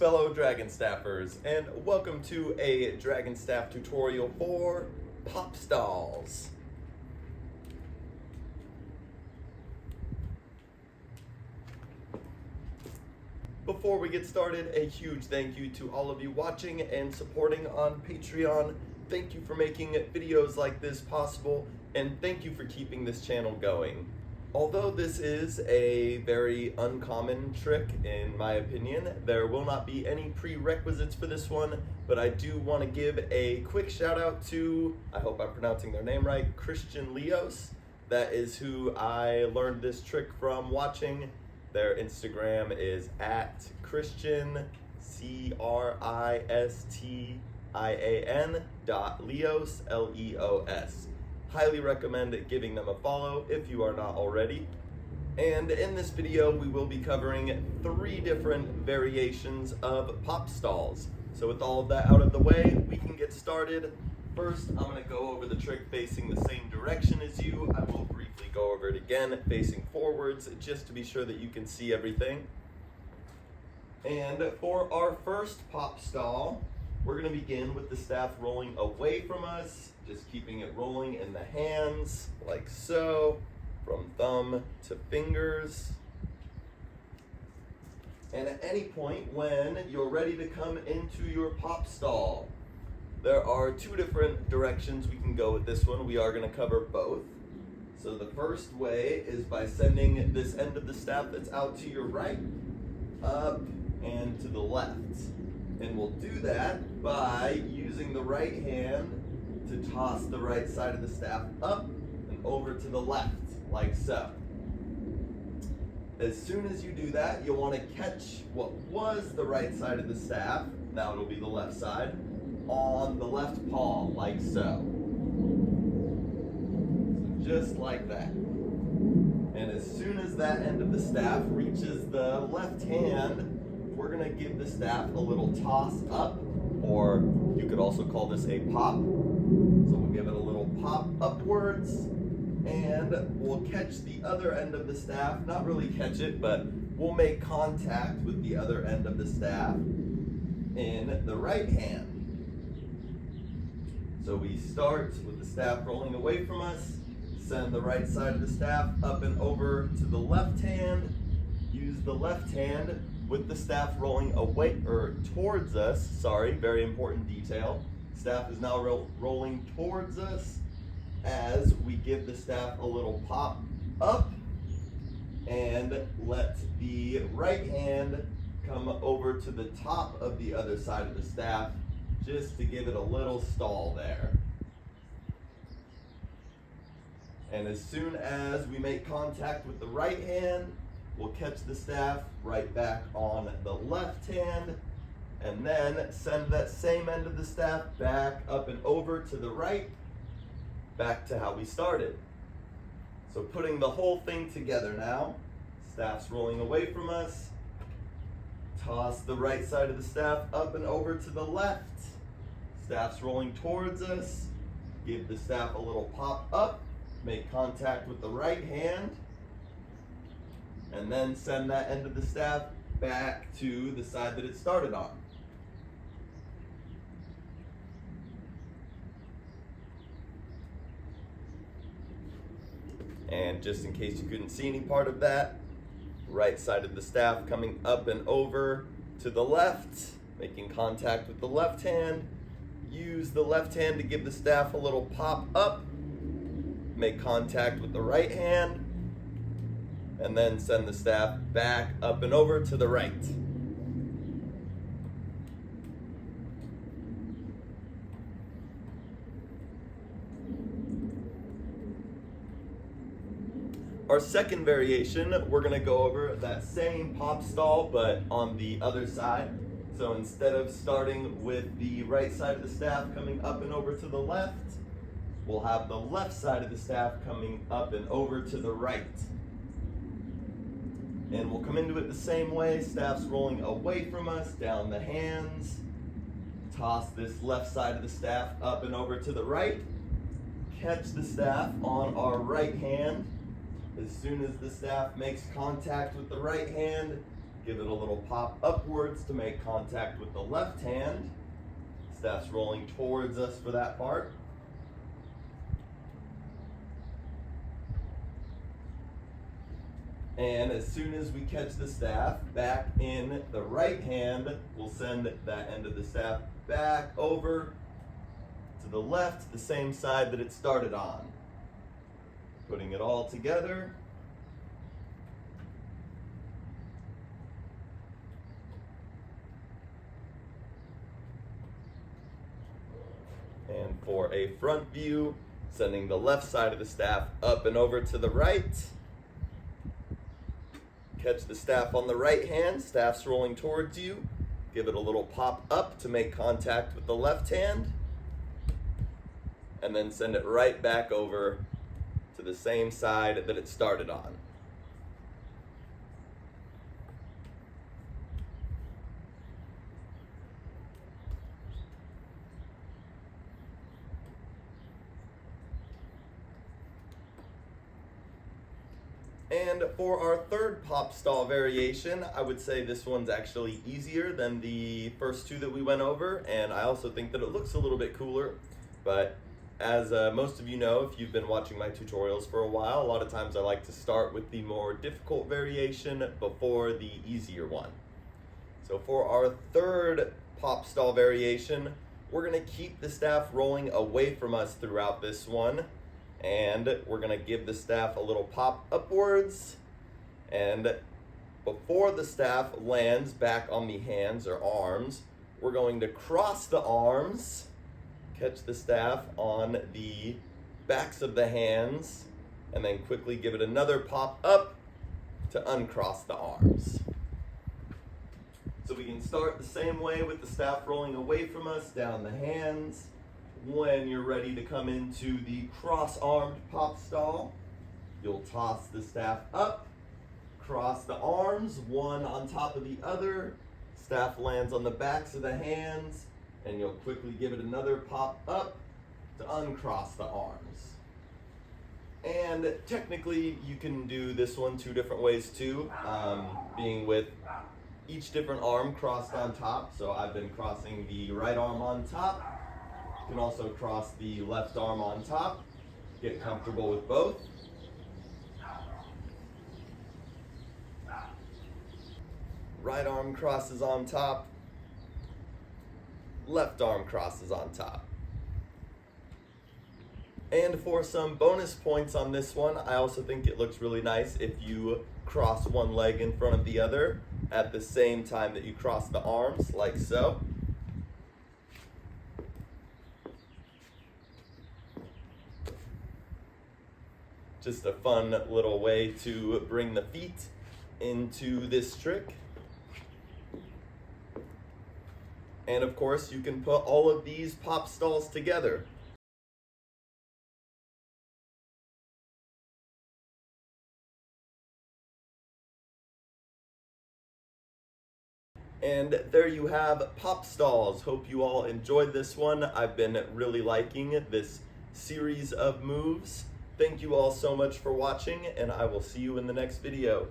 fellow Dragonstaffers, and welcome to a Dragonstaff tutorial for pop stalls. Before we get started, a huge thank you to all of you watching and supporting on Patreon. Thank you for making videos like this possible, and thank you for keeping this channel going. Although this is a very uncommon trick, in my opinion, there will not be any prerequisites for this one, but I do want to give a quick shout out to, I hope I'm pronouncing their name right, Christian Leos. That is who I learned this trick from watching. Their Instagram is at Christian, Christian.Leos, Leos. Highly recommend giving them a follow if you are not already. And in this video, we will be covering 3 different variations of pop stalls. So with all of that out of the way, we can get started. First, I'm going to go over the trick facing the same direction as you. I will briefly go over it again, facing forwards, just to be sure that you can see everything. And for our first pop stall, we're going to begin with the staff rolling away from us, just keeping it rolling in the hands, like so, from thumb to fingers. And at any point when you're ready to come into your pop stall, there are 2 different directions we can go with this one. We are going to cover both. So the first way is by sending this end of the staff that's out to your right, up and to the left. And we'll do that by using the right hand to toss the right side of the staff up and over to the left, like so. As soon as you do that, you'll want to catch what was the right side of the staff, now it'll be the left side, on the left palm, like so. So just like that. And as soon as that end of the staff reaches the left hand, we're going to give the staff a little toss up, or you could also call this a pop. So we'll give it a little pop upwards, and we'll catch the other end of the staff. Not really catch it, but we'll make contact with the other end of the staff in the right hand. So we start with the staff rolling away from us, send the right side of the staff up and over to the left hand, use the left hand with the staff rolling away, or towards us, sorry, very important detail. Staff is now rolling towards us as we give the staff a little pop up, and let the right hand come over to the top of the other side of the staff, just to give it a little stall there. And as soon as we make contact with the right hand, we'll catch the staff right back on the left hand, and then send that same end of the staff back up and over to the right, back to how we started. So putting the whole thing together now, staff's rolling away from us, toss the right side of the staff up and over to the left, staff's rolling towards us, give the staff a little pop up, make contact with the right hand, and then send that end of the staff back to the side that it started on. And just in case you couldn't see any part of that, right side of the staff coming up and over to the left, making contact with the left hand, use the left hand to give the staff a little pop up, make contact with the right hand, and then send the staff back up and over to the right. Our second variation, we're going to go over that same pop stall, but on the other side. So instead of starting with the right side of the staff coming up and over to the left, we'll have the left side of the staff coming up and over to the right. And we'll come into it the same way, staff's rolling away from us, down the hands, toss this left side of the staff up and over to the right, catch the staff on our right hand. As soon as the staff makes contact with the right hand, Give it a little pop upwards to make contact with the left hand. Staff's rolling towards us for that part. And as soon as we catch the staff back in the right hand, we'll send that end of the staff back over to the left, the same side that it started on. Putting it all together. And for a front view, sending the left side of the staff up and over to the right. Catch the staff on the right hand, staff's rolling towards you. Give it a little pop up to make contact with the left hand. And then send it right back over to the same side that it started on. And for our third pop stall variation, I would say this one's actually easier than the first two that we went over, and I also think that it looks a little bit cooler. But as most of you know, if you've been watching my tutorials for a while, a lot of times I like to start with the more difficult variation before the easier one. So for our third pop stall variation, we're going to keep the staff rolling away from us throughout this one. And we're going to give the staff a little pop upwards. And before the staff lands back on the hands or arms, we're going to cross the arms, catch the staff on the backs of the hands, and then quickly give it another pop up to uncross the arms. So we can start the same way with the staff rolling away from us down the hands. When you're ready to come into the cross-armed pop stall, you'll toss the staff up, cross the arms, one on top of the other, staff lands on the backs of the hands, and you'll quickly give it another pop up to uncross the arms. And technically, you can do this one two different ways too, being with each different arm crossed on top. So I've been crossing the right arm on top. You can also cross the left arm on top. Get comfortable with both. Right arm crosses on top. Left arm crosses on top. And for some bonus points on this one, I also think it looks really nice if you cross one leg in front of the other at the same time that you cross the arms, like so. Just a fun little way to bring the feet into this trick. And of course, you can put all of these pop stalls together. And there you have pop stalls. Hope you all enjoyed this one. I've been really liking this series of moves. Thank you all so much for watching, and I will see you in the next video.